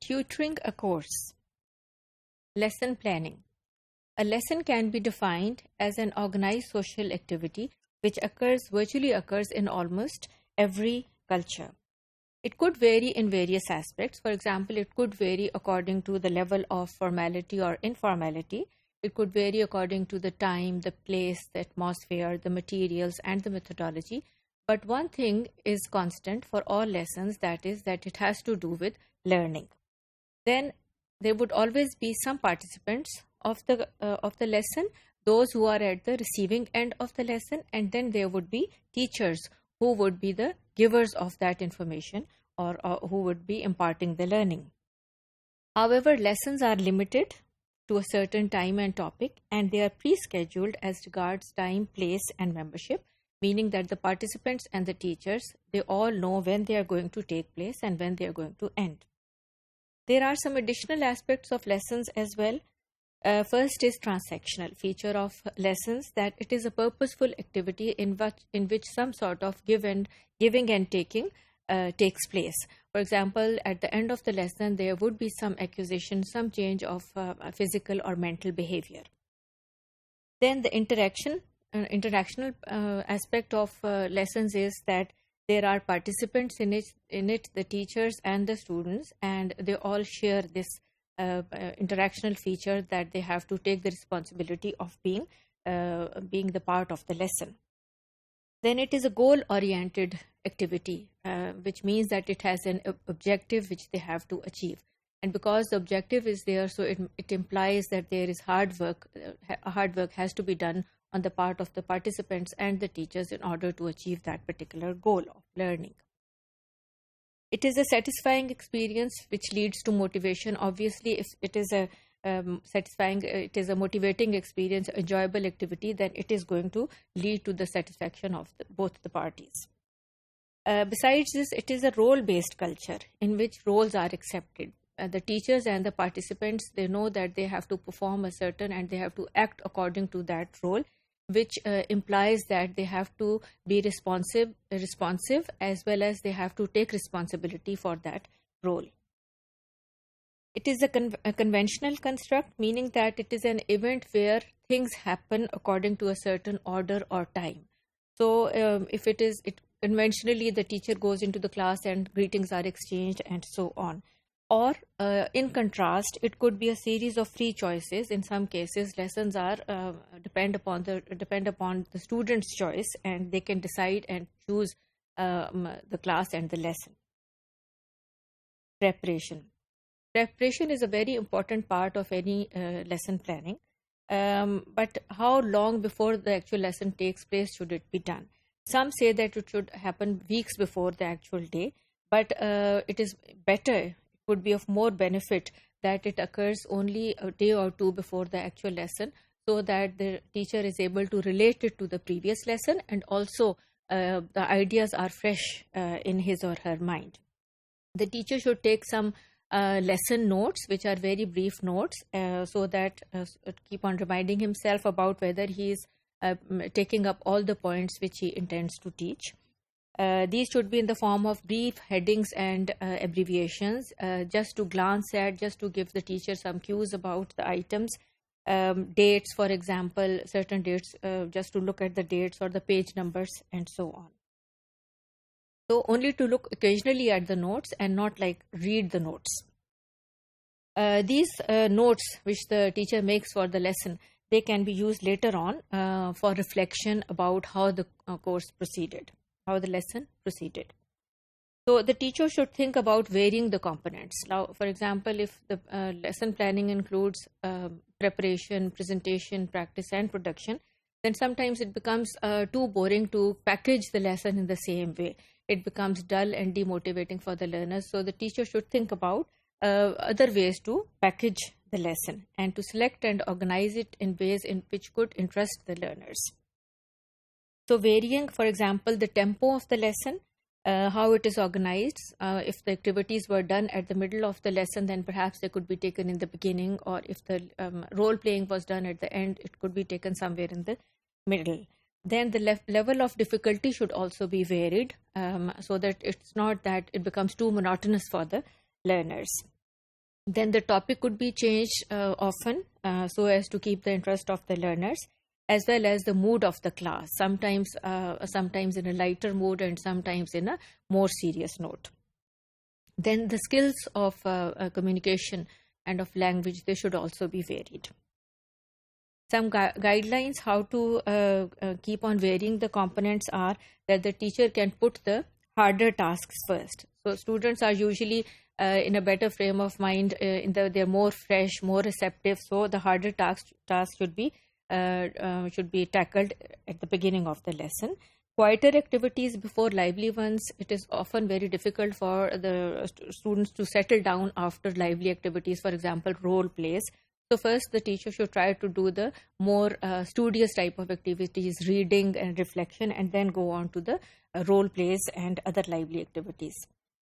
Tutoring a course. Lesson planning. A lesson can be defined as an organized social activity which virtually occurs in almost every culture. It could vary in various aspects. For example, it could vary according to the level of formality or informality. It could vary according to the time, the place, the atmosphere, the materials, and the methodology. But one thing is constant for all lessons, that is that it has to do with learning. Then there would always be some participants of the lesson, those who are at the receiving end of the lesson, and then there would be teachers who would be the givers of that information or who would be imparting the learning. However, lessons are limited to a certain time and topic, and they are pre-scheduled as regards time, place, and membership, meaning that the participants and the teachers, they all know when they are going to take place and when they are going to end. There are some additional aspects of lessons as well. First is transactional feature of lessons, that it is a purposeful activity in which some sort of giving and taking takes place. For example, at the end of the lesson, there would be some acquisition, some change of physical or mental behavior. Then the interactional aspect of lessons is that there are participants in it, the teachers and the students, and they all share this interactional feature, that they have to take the responsibility of being the part of the lesson. Then it is a goal-oriented activity, which means that it has an objective which they have to achieve. And because the objective is there, so it implies that there is hard work. Hard work has to be done on the part of the participants and the teachers in order to achieve that particular goal of learning. It is a satisfying experience which leads to motivation. Obviously, if it is a it is a motivating experience, enjoyable activity, then it is going to lead to the satisfaction of both the parties. Besides this, it is a role-based culture in which roles are accepted. The teachers and the participants, they know that they have to perform a certain and they have to act according to that role, which implies that they have to be responsive as well as they have to take responsibility for that role. It is a conventional construct, meaning that it is an event where things happen according to a certain order or time. So if conventionally the teacher goes into the class and greetings are exchanged and so on. Or in contrast, it could be a series of free choices. In some cases, lessons are depend upon the student's choice, and they can decide and choose the class and the lesson. Preparation. Preparation is a very important part of any lesson planning. But how long before the actual lesson takes place should it be done? Some say that it should happen weeks before the actual day, but it is better, would be of more benefit that it occurs only a day or two before the actual lesson, so that the teacher is able to relate it to the previous lesson, and also the ideas are fresh in his or her mind. The teacher should take some lesson notes, which are very brief notes, so that keep on reminding himself about whether he is taking up all the points which he intends to teach. These should be in the form of brief headings and abbreviations, just to glance at, just to give the teacher some cues about the items. Dates, for example, certain dates, just to look at the dates or the page numbers and so on. So only to look occasionally at the notes and not read the notes. These notes which the teacher makes for the lesson, they can be used later on for reflection about how the course proceeded, how the lesson proceeded. So the teacher should think about varying the components. Now, for example, if the lesson planning includes preparation, presentation, practice, and production, then sometimes it becomes too boring to package the lesson in the same way. It becomes dull and demotivating for the learners. So the teacher should think about other ways to package the lesson and to select and organize it in ways in which could interest the learners. So varying, for example, the tempo of the lesson, how it is organized. If the activities were done at the middle of the lesson, then perhaps they could be taken in the beginning, or if the role playing was done at the end, it could be taken somewhere in the middle. Then the level of difficulty should also be varied, so that it's not that it becomes too monotonous for the learners. Then the topic could be changed often so as to keep the interest of the learners, as well as the mood of the class, sometimes in a lighter mood and sometimes in a more serious note. Then the skills of communication and of language, they should also be varied. Some guidelines how to keep on varying the components are that the teacher can put the harder tasks first. So students are usually in a better frame of mind, they're more fresh, more receptive. So the harder tasks should be tackled at the beginning of the lesson. Quieter activities before lively ones, it is often very difficult for the students to settle down after lively activities, for example, role plays. So first the teacher should try to do the more studious type of activities, reading and reflection, and then go on to the role plays and other lively activities.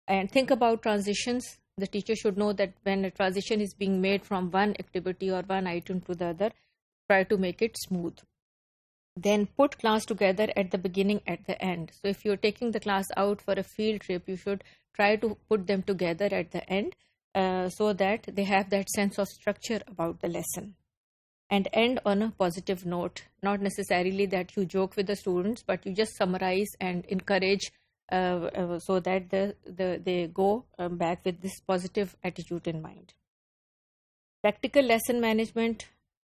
And think about transitions. The teacher should know that when a transition is being made from one activity or one item to the other, try to make it smooth. Then put class together at the beginning, at the end. So if you're taking the class out for a field trip, you should try to put them together at the end so that they have that sense of structure about the lesson. And end on a positive note. Not necessarily that you joke with the students, but you just summarize and encourage so that they go back with this positive attitude in mind. Practical lesson management,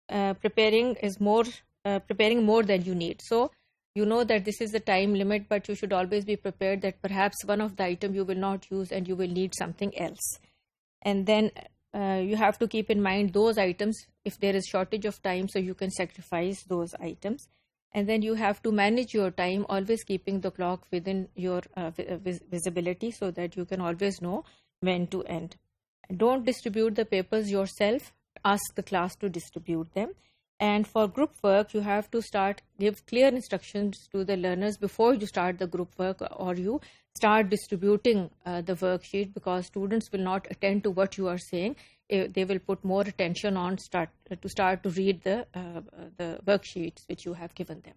preparing more than you need. So you know that this is the time limit, but you should always be prepared that perhaps one of the item you will not use and you will need something else. And then you have to keep in mind those items if there is shortage of time, so you can sacrifice those items. And then you have to manage your time, always keeping the clock within your visibility so that you can always know when to end. Don't distribute the papers yourself. Ask the class to distribute them. And for group work, you have to give clear instructions to the learners before you start the group work, or you start distributing the worksheet, because students will not attend to what you are saying. They will put more attention on to read the worksheets which you have given them.